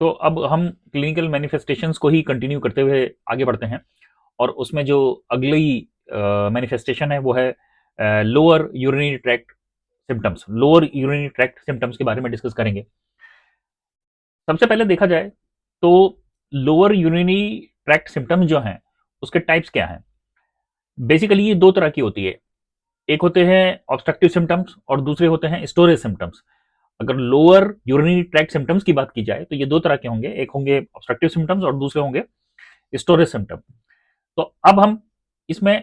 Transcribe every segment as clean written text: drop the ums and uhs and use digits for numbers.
तो अब हम क्लिनिकल मैनिफेस्टेशंस को ही कंटिन्यू करते हुए आगे बढ़ते हैं और उसमें जो अगली मैनिफेस्टेशन है वो है lower urinary tract symptoms. Lower urinary tract symptoms के बारे में डिस्कस करेंगे। सबसे पहले देखा जाए तो लोअर यूरिनरी ट्रैक्ट सिम्टम्स जो हैं उसके टाइप्स क्या हैं। बेसिकली ये दो तरह की होती है, एक होते हैं ऑब्स्ट्रक्टिव सिम्टम्स और दूसरे होते हैं स्टोरेज सिम्टम्स। अगर लोअर यूरिनरी ट्रैक्ट सिम्टम्स की बात की जाए तो ये दो तरह के होंगे, एक होंगे ऑब्स्ट्रक्टिव सिम्टम्स और दूसरे होंगे स्टोरेज सिम्टम। तो अब हम इसमें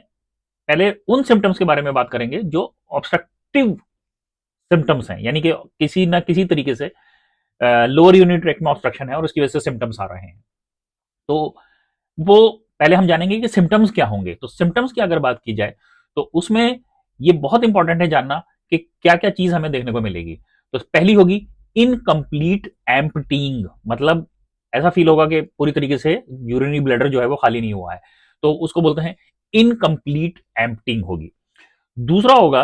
पहले उन सिम्टम्स के बारे में बात करेंगे जो ऑब्स्ट्रक्टिव सिम्टम्स हैं, यानी कि किसी ना किसी तरीके से लोअर यूरिनरी ट्रैक्ट में ऑब्स्ट्रक्शन है और उसकी वजह से सिम्टम्स आ रहे हैं। तो वो पहले हम जानेंगे कि सिम्टम्स क्या होंगे। तो सिम्टम्स की अगर बात की जाए तो उसमें ये बहुत इंपॉर्टेंट है जानना कि क्या क्या चीज हमें देखने को मिलेगी। तो पहली होगी इनकम्प्लीट एम्पटिंग, मतलब ऐसा फील होगा कि पूरी तरीके से यूरिनरी ब्लैडर जो है वो खाली नहीं हुआ है, तो उसको बोलते हैं इनकम्प्लीट एम्पटिंग होगी। दूसरा होगा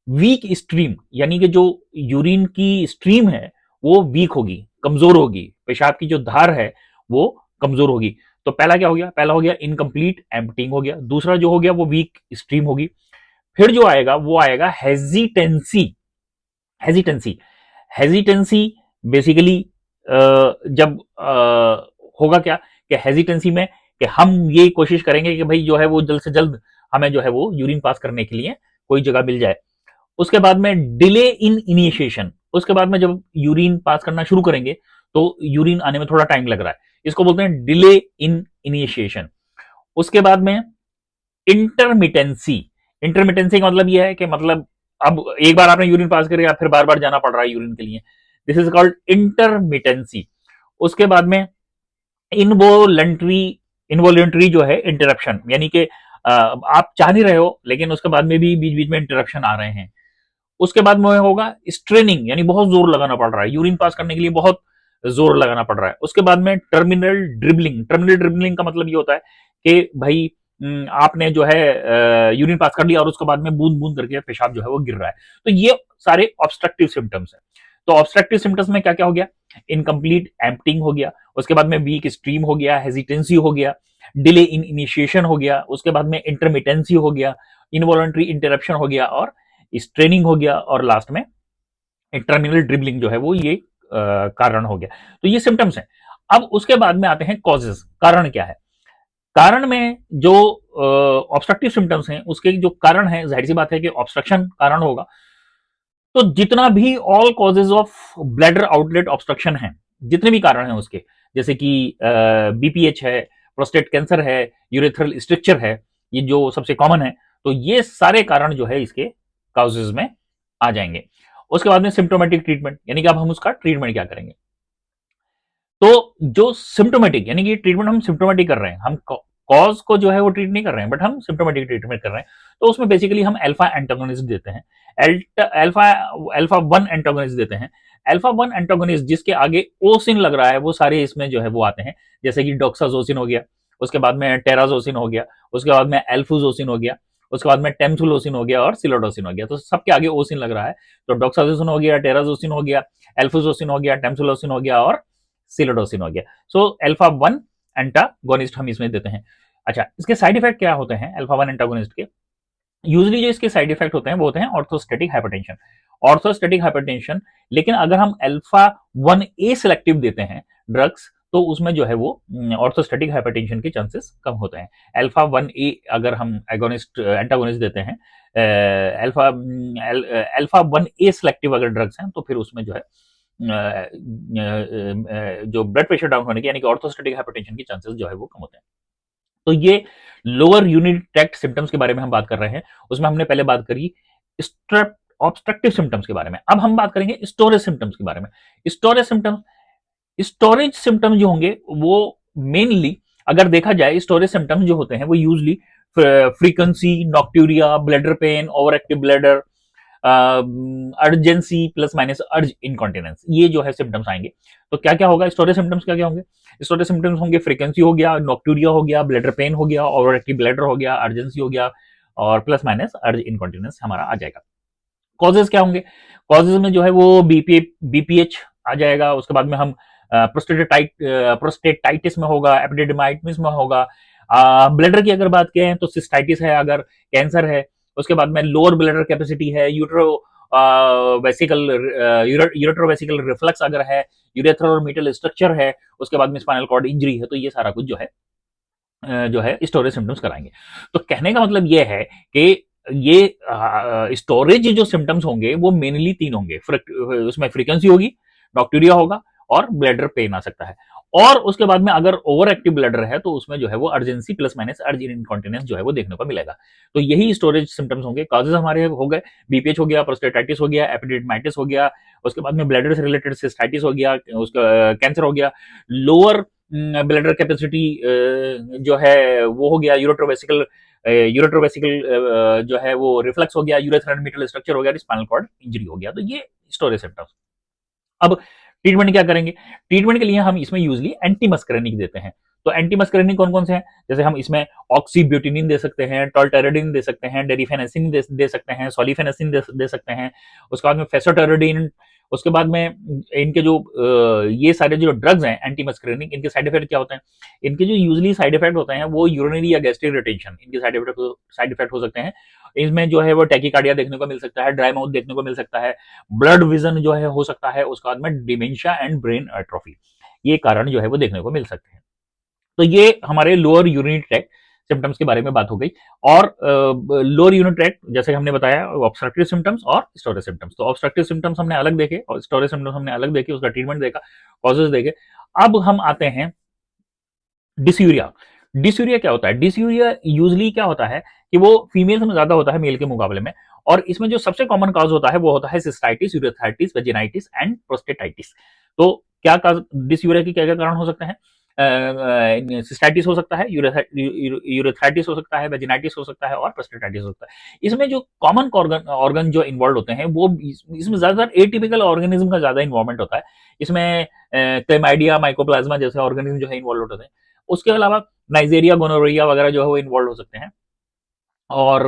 वीक स्ट्रीम, यानी कि जो यूरिन की स्ट्रीम है वो वीक होगी, कमजोर होगी, पेशाब की जो धार है वो कमजोर होगी। तो पहला क्या हो गया, पहला हो गया इनकम्प्लीट एम्पटिंग हो गया, दूसरा जो हो गया वो वीक स्ट्रीम होगी। फिर जो आएगा वो आएगा हेजिटेंसी। हेजिटेंसी हेजिटेंसी बेसिकली जब होगा क्या कि हेजिटेंसी में कि हम ये कोशिश करेंगे कि भाई जो है वो जल्द से जल्द हमें जो है वो यूरिन पास करने के लिए कोई जगह मिल जाए। उसके बाद में डिले इन इनिशिएशन, उसके बाद में जब यूरिन पास करना शुरू करेंगे तो यूरिन आने में थोड़ा टाइम लग रहा है, इसको बोलते हैं डिले इन इनिशिएशन। उसके बाद में इंटरमिटेंसी। इंटरमिटेंसी का मतलब यह है कि मतलब अब एक बार आपने यूरिन पास करेगा फिर बार बार जाना पड़ रहा है यूरिन के लिए, दिस इज कॉल्ड इंटरमिटेंसी। उसके बाद में इनवोलंटरी, इनवोलंटरी जो है इंटरप्शन, यानी कि आप चाह नहीं रहे हो लेकिन उसके बाद में भी बीच बीच में इंटरप्शन आ रहे हैं। उसके बाद में होगा स्ट्रेनिंग, यानी बहुत जोर लगाना पड़ रहा है यूरिन पास करने के लिए, बहुत जोर लगाना पड़ रहा है। उसके बाद में टर्मिनल ड्रिबलिंग। टर्मिनल ड्रिबलिंग का मतलब ये होता है कि भाई आपने जो है यूरिन पास कर लिया और उसके बाद में बूंद बूंद करके पेशाब जो है वो गिर रहा है। तो ये सारे ऑब्स्ट्रक्टिव सिम्टम्स है। तो ऑब्स्ट्रक्टिव सिम्टम्स में क्या क्या हो गया, इनकम्प्लीट एम्पटिंग हो गया, उसके बाद में वीक स्ट्रीम हो गया, हेजिटेंसी हो गया, डिले इन इनिशिएशन हो गया, उसके बाद में इंटरमिटेंसी हो गया, इनवॉलंटरी इंटरप्शन हो गया और स्ट्रेनिंग हो गया, और लास्ट में टर्मिनल ड्रिबलिंग जो है वो ये कारण हो गया। तो ये सिम्टम्स हैं। अब उसके बाद में आते हैं कॉजेज, कारण क्या है। कारण में जो ऑब्स्ट्रक्टिव सिम्टम्स हैं उसके जो कारण है, जाहिर सी बात है कि ऑब्स्ट्रक्शन कारण होगा। तो जितना भी all causes of bladder outlet obstruction है, जितने भी कारण हैं उसके, जैसे कि बीपीएच है, प्रोस्टेट कैंसर है, यूरेथ्रल स्ट्रक्चर है, ये जो सबसे कॉमन है, तो ये सारे कारण जो है इसके काउजेज में आ जाएंगे। उसके बाद में सिम्टोमेटिक ट्रीटमेंट, यानी कि अब हम उसका ट्रीटमेंट क्या करेंगे। तो जो सिम्टोमेटिक, यानी कि ट्रीटमेंट हम सिम्टोमेटिक कर रहे हैं, हम कॉज को जो है वो ट्रीट नहीं कर रहे हैं, बट हम सिम्टोमेटिक ट्रीटमेंट कर रहे हैं। तो उसमें बेसिकली हम अल्फा एंटागोनिस्ट देते हैं, अल्फा अल्फा वन एंटागोनिस्ट देते हैं। अल्फा वन एंटागोनिस्ट जिसके आगे ओसिन लग रहा है वो सारे इसमें जो है वो आते हैं, जैसे कि डॉक्साजोसिन हो गया, उसके बाद में टेराजोसिन हो गया, उसके बाद में एल्फुजोसिन हो गया, उसके बाद में टेम्सुलोसिन हो गया और सिलोडोसिन हो गया। तो सबके आगे ओसिन लग रहा है, तो डॉक्साजोसिन हो गया, टेराजोसिन हो गया, एल्फुजोसिन हो गया, टेम्सुलोसिन हो गया और सिलोडोसिन हो गया। सो अल्फा वन एंटागोनिस्ट हम इसमें देते हैं। अच्छा, इसके साइड इफेक्ट क्या होते हैं अल्फा वन एंटागोनिस्ट के। यूजली जो इसके साइड इफेक्ट होते हैं वो होते हैं ऑर्थोस्टेटिक हाइपरटेंशन, ऑर्थोस्टेटिक हाइपरटेंशन। लेकिन अगर हम अल्फा वन ए सिलेक्टिव देते हैं ड्रग्स तो उसमें जो है वो ऑर्थोस्टेटिक हाइपरटेंशन के चांसेस कम होते हैं। अल्फा वन ए अगर हम एगोनिस्ट एंटागोनिस्ट देते हैं, अल्फा अल्फा वन ए सिलेक्टिव अगर ड्रग्स हैं तो फिर उसमें जो है जो ब्लड प्रेशर डाउन होने के, यानी कि ऑर्थोस्टेटिक हाइपरटेंशन के चांसेस जो है वो कम होते हैं। तो ये लोअर यूरिनरी ट्रैक्ट सिम्टम्स के बारे में हम बात कर रहे हैं। उसमें हमने पहले बात करी ऑब्स्ट्रक्टिव सिम्टम्स के बारे में, अब हम बात करेंगे स्टोरेज सिम्टम्स के बारे में। स्टोरेज सिम्टम्स, स्टोरेज सिम्टम्स जो होंगे वो मेनली अगर देखा जाए, स्टोरेज सिम्टम्स जो होते हैं वो usually frequency, nocturia, bladder pain, overactive bladder, urgency plus minus urge incontinence, ये जो है सिम्टम्स आएंगे। तो क्या क्या होगा स्टोरेज सिम्टम्स, क्या क्या होंगे स्टोरेज सिम्टम्स होंगे, फ्रीक्वेंसी हो गया, नॉक्ट्यूरिया हो गया, ब्लैडर पेन हो गया, ओवर एक्टिव ब्लैडर हो गया, अर्जेंसी हो गया और प्लस माइनस अर्ज इनकॉन्टिनेंस हमारा आ जाएगा। कॉजेज क्या होंगे, कॉजेज में जो है वो बीपीएच आ जाएगा। उसके बाद में हम प्रोस्टेटाइटिस में होगा, एपिडिडिमाइटिस में होगा। ब्लैडर की अगर बात करें तो सिस्टाइटिस है, अगर कैंसर है। उसके बाद में लोअर ब्लैडर कैपेसिटी है, वेसिकल यूरेट्रोवेसिकल रिफ्लक्स अगर है, यूरेथ्रल और मीटल स्ट्रक्चर है, उसके बाद में स्पाइनल कॉर्ड इंजरी है, तो ये सारा कुछ जो है स्टोरेज सिम्टम्स कराएंगे। तो कहने का मतलब ये है कि ये स्टोरेज जो सिम्टम्स होंगे वो मेनली तीन होंगे। उसमें फ्रीक्वेंसी होगी, नॉक्टूरिया होगा और ब्लैडर पेन आ सकता है। और उसके बाद में अगर ओवर एक्टिव ब्लैडर है तो उसमें जो है वो urgency plus minus urgent incontinence जो है वो देखने को मिलेगा। तो यही स्टोरेज सिम्टम्स होंगे। कॉजेज हमारे हो गए, बीपीएच हो गया, प्रोस्टेटाइटिस हो गया, एपिडिडिमाइटिस हो गया, उसके बाद में ब्लैडर से रिलेटेड सिस्टाइटिस हो गया, उसका कैंसर हो गया, लोअर ब्लैडर कैपेसिटी जो है वो हो गया, यूरेट्रोवेसिकल जो है वो रिफ्लक्स हो गया, यूरेथ्रल मीटल स्ट्रक्चर हो गया, स्पाइनल कॉर्ड इंजरी हो गया। तो ये स्टोरेज सिम्टम्स। अब ट्रीटमेंट क्या करेंगे? ट्रीटमेंट के लिए हम इसमें यूजली एंटी मस्करेनिक देते हैं। तो एंटी मस्करेनिक कौन कौन से हैं? जैसे हम इसमें ऑक्सीब्यूटिनिन दे सकते हैं, टॉल्टेरेडिन दे सकते हैं, डेरिफेनेसिन दे सकते हैं, सॉलिफेनेसिन दे सकते हैं। उसके बाद में फेसोटेरोडिन। उसके बाद में इनके जो ये सारे जो ड्रग्स हैं एंटी मस्करेनिक, इनके साइड इफेक्ट क्या होते हैं? इनके जो यूजली साइड इफेक्ट होते हैं वो यूरिनरी या गैस्ट्रिक रिटेंशन, इनके साइड इफेक्ट हो सकते हैं। इसमें जो है वो टैकीकार्डिया देखने को मिल सकता है, ड्राई माउथ देखने को मिल सकता है, ब्लड विजन जो है हो सकता है, उसके बाद में डिमेंशिया एंड ब्रेन एट्रोफी, ये कारण जो है वो देखने को मिल सकते हैं। तो ये हमारे लोअर यूरिनरी ट्रैक्ट सिम्टम्स के बारे में बात हो गई। और लोअर यूरिनरी ट्रैक्ट जैसे हमने बताया, ऑब्स्ट्रक्टिव सिम्टम्स और स्टोरेज सिम्टम्स। तो ऑब्स्ट्रक्टिव सिम्टम्स हमने अलग देखे और स्टोरेज सिम्टम्स हमने अलग देखे, उसका ट्रीटमेंट देखा, कॉजेज देखे। अब हम आते हैं डिस्यूरिया। डिस्यूरिया क्या होता है? डिस्यूरिया यूजली क्या होता है कि वो फीमेल्स में ज्यादा होता है मेल के मुकाबले में। और इसमें जो सबसे कॉमन कॉज होता है वो होता है सिस्टाइटिस, यूरेथाइटिस, वेजिनाइटिस एंड प्रोस्टेटाइटिस। तो क्या डिस्यूरिया के क्या क्या कारण हो सकते हैं? सिस्टाइटिस हो सकता है, यूरेथाइटिस हो सकता है, वेजिनाइटिस हो सकता है और प्रोस्टेटाइटिस हो सकता है। इसमें जो कॉमन ऑर्गन जो इन्वॉल्व होते हैं वो इसमें ज्यादातर एटिपिकल ऑर्गेनिज्म का ज्यादा इन्वॉल्वमेंट होता है। इसमें क्लेमाइडिया, माइकोप्लाज्मा जैसे ऑर्गेनिज्म जो है इन्वॉल्व होते हैं। उसके अलावा नाइजेरिया, गोनोरिया वगैरह जो है वो इन्वॉल्व हो सकते हैं। और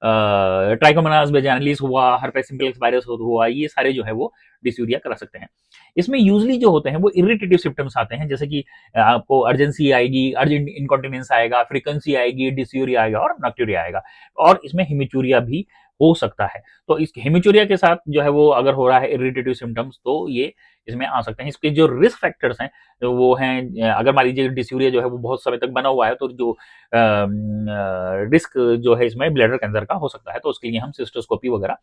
ट्राइकोमोनास वेजाइनलिस हुआ, हर्पेस सिम्प्लेक्स वायरस हुआ, ये सारे जो है वो डिस्यूरिया करा सकते हैं। इसमें यूजली जो होते हैं वो इरिटेटिव सिम्टम्स आते हैं, जैसे कि आपको अर्जेंसी आएगी, अर्जेंट इनकॉन्टिनेंस आएगा, फ्रीक्वेंसी आएगी, डिस्यूरिया आएगा और नॉक्टूरिया आएगा। और इसमें हेमिचूरिया भी हो सकता है। तो इस हेमिचूरिया के साथ जो है वो अगर हो रहा है इरिटेटिव सिम्टम्स तो ये इसमें आ सकते हैं। इसके जो रिस्क फैक्टर्स हैं वो हैं, अगर मान लीजिए डिस्यूरिया जो है वो बहुत समय तक बना हुआ है तो जो रिस्क जो है इसमें ब्लैडर कैंसर का हो सकता है, तो उसके लिए हम सिस्टोस्कोपी वगैरह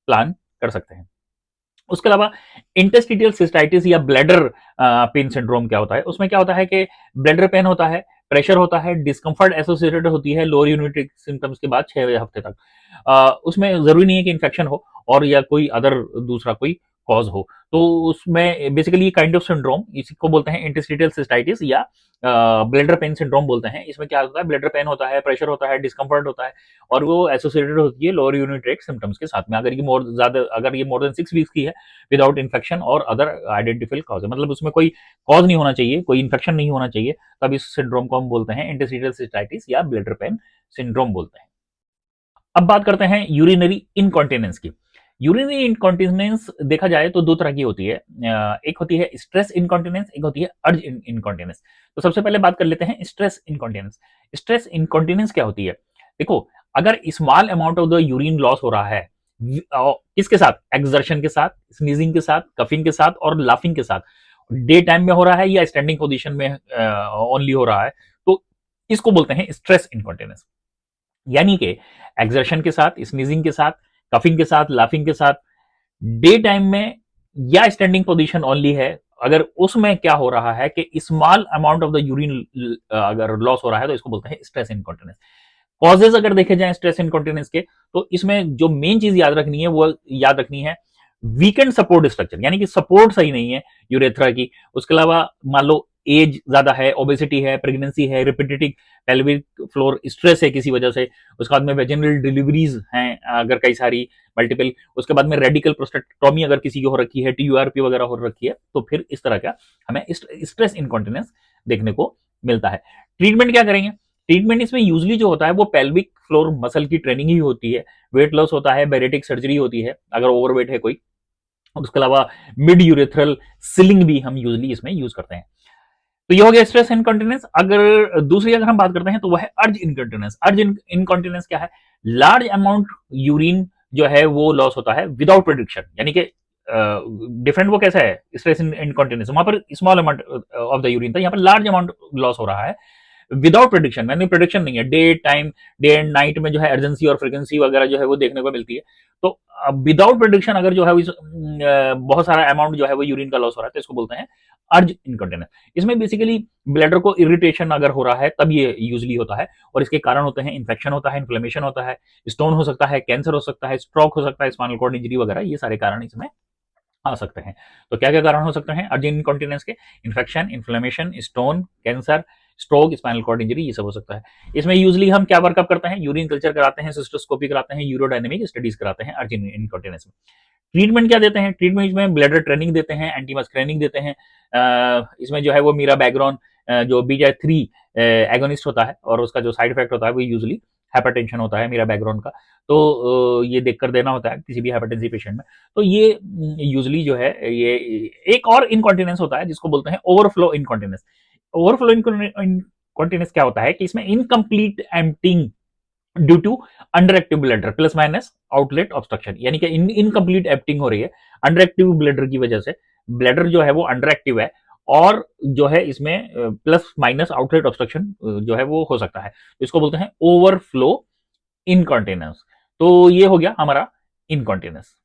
प्लान कर सकते हैं। उसके अलावा इंटरस्टिशियल सिस्टाइटिस या ब्लैडर पेन सिंड्रोम क्या होता है? उसमें क्या होता है कि ब्लैडर पेन होता है, प्रेशर होता है, डिस्कंफर्ट एसोसिएटेड होती है लोअर यूरिनरी सिम्टम्स के बाद 6 हफ्ते तक। उसमें जरूरी नहीं है कि इन्फेक्शन हो और या कोई अदर दूसरा कोई कॉज हो। तो उसमें बेसिकली काइंड ऑफ सिंड्रोम, इसी को बोलते हैं इंटरस्टिशियल सिस्टाइटिस या ब्लैडर पेन सिंड्रोम बोलते हैं। इसमें क्या होता है? ब्लैडर पेन होता है, प्रेशर होता है, डिस्कंफर्ट होता है और वो एसोसिएटेड होती है लोअर यूरिनरी ट्रैक्ट सिम्टम्स के साथ में। अगर ये मोर देन 6 वीक्स की है विदाउट इन्फेक्शन और अदर आइडेंटिफाइड कॉज है, मतलब उसमें कोई कॉज नहीं होना चाहिए, कोई इन्फेक्शन नहीं होना चाहिए, तब इस सिंड्रोम को हम बोलते हैं इंटरस्टिशियल सिस्टाइटिस या ब्लैडर पेन सिंड्रोम बोलते हैं। अब बात करते हैं यूरिनरी इनकॉन्टिनेंस की। यूरिनरी इनकॉन्टिनेंस देखा जाए तो दो तरह की होती है। एक होती है स्ट्रेस इनकॉन्टिनेंस, एक होती है अर्ज इनकॉन्टिनेंस। तो सबसे पहले बात कर लेते हैं स्ट्रेस इनकॉन्टिनेंस। स्ट्रेस इनकॉन्टिनेंस क्या होती है? देखो, अगर small amount of the urine loss हो रहा है, किसके साथ? एक्सर्शन के साथ, स्नीजिंग के साथ, कफिंग के साथ और लाफिंग के साथ, डे टाइम में हो रहा है या स्टैंडिंग पोजीशन में ओनली हो रहा है, तो इसको बोलते हैं स्ट्रेस इनकॉन्टिनेंस। यानी कि एक्सर्शन के साथ, स्नीजिंग के साथ, कफिंग के साथ, लाफिंग के साथ, डे टाइम में या स्टैंडिंग पोजीशन ओनली है, अगर उसमें क्या हो रहा है कि small amount of the urine अगर लॉस हो रहा है तो इसको बोलते हैं स्ट्रेस इनकॉन्टिनेंस। कॉजेज अगर देखे जाए स्ट्रेस इनकॉन्टिनेंस के, तो इसमें जो मेन चीज याद रखनी है वो याद रखनी है वीकेंड सपोर्ट स्ट्रक्चर, यानी कि सपोर्ट सही नहीं है यूरेथ्रा की। उसके अलावा मान लो एज ज्यादा है, ओबेसिटी है, प्रेगनेंसी है, रिपीटेटिव पेल्विक फ्लोर स्ट्रेस है किसी वजह से, उसके बाद में वेजिनल डिलीवरीज हैं अगर कई सारी मल्टीपल, उसके बाद में रेडिकल प्रोस्टेक्टोमी अगर किसी की हो रखी है, टीयूआरपी वगैरह हो रखी है, तो फिर इस तरह का हमें स्ट्रेस इनकॉन्टिनेंस देखने को मिलता है। ट्रीटमेंट क्या करेंगे? ट्रीटमेंट इसमें यूजली जो होता है वो पेल्विक फ्लोर मसल की ट्रेनिंग ही होती है, वेट लॉस होता है, बैरेटिक सर्जरी होती है अगर ओवरवेट है कोई, और उसके अलावा मिड यूरेथ्रल सिलिंग भी हम यूजली इसमें यूज करते हैं। तो ये हो गया स्ट्रेस इनकॉन्टिनेंस। अगर दूसरी अगर हम बात करते हैं तो वह है अर्ज इनकॉन्टिनेंस। अर्ज इनकॉन्टिनेंस क्या है? लार्ज अमाउंट यूरिन जो है वो लॉस होता है विदाउट प्रोडिक्शन, यानी कि डिफरेंट वो कैसा है स्ट्रेस इनकॉन्टिनेंस, वहां पर small amount of the urine था, यहाँ पर लार्ज अमाउंट लॉस हो रहा है विदाउट प्रोडिक्शन, यानी प्रोडिक्शन नहीं है, day time, day and night में जो है अर्जेंसी और फ्रीक्वेंसी वगैरह जो है वो देखने को मिलती है। तो विदाउट प्रोडिक्शन अगर जो है बहुत सारा अमाउंट जो है वो यूरिन का लॉस हो रहा है तो इसको बोलते हैं अर्ज इनकॉन्टिनेंस। इसमें बेसिकली ब्लैडर को इरिटेशन अगर हो रहा है तब ये यूजली होता है, और इसके कारण होते हैं इन्फेक्शन होता है, इन्फ्लेमेशन होता है, स्टोन हो सकता है, कैंसर हो सकता है, स्ट्रोक हो सकता है, स्पाइनल कॉर्ड इंजरी वगैरह, ये सारे कारण इसमें आ सकते हैं। तो क्या क्या कारण हो सकते हैं अर्जेंट इनकॉन्टिनेंस के? Infection, inflammation, stone, cancer, stroke, spinal cord injury, ये सब हो सकता है। इसमें यूजली हम क्या वर्कअप करते हैं? यूरिन कल्चर कराते हैं, सिस्टोस्कोपी कराते हैं, यूरोडायनेमिक स्टडीज कराते हैं अर्जेंट इनकॉन्टिनेंस में। ट्रीटमेंट क्या देते हैं? ट्रीटमेंट में ब्लैडर ट्रेनिंग देते हैं, एंटीमस्क्रेनिंग देते हैं। इसमें जो है वो मीरा बैकग्राउंड जो BJ3 एगोनिस्ट होता है, और उसका जो साइड इफेक्ट होता है वो यूजली हाइपरटेंशन होता है मीरा बैकग्राउंड का। तो ये देखकर देना होता है किसी भी हाइपरटेंसिव पेशेंट में। तो ये यूजली जो है ये एक और इनकॉन्टिनेंस होता है जिसको बोलते हैं ओवरफ्लो इनकॉन्टिनेंस। ओवरफ्लो इनकॉन्टिनेंस क्या होता है कि इसमें incomplete emptying due to under active bladder plus minus outlet obstruction, यानी कि इनकम्प्लीट एप्टिंग हो रही है अंडर एक्टिव ब्लैडर की वजह से। ब्लैडर जो है वो अंडर एक्टिव है, और जो है इसमें प्लस माइनस आउटलेट ऑब्स्ट्रक्शन जो है वो हो सकता है, इसको बोलते हैं ओवरफ्लो इनकॉन्टिनेंस। तो ये हो गया हमारा इनकॉन्टिनेंस।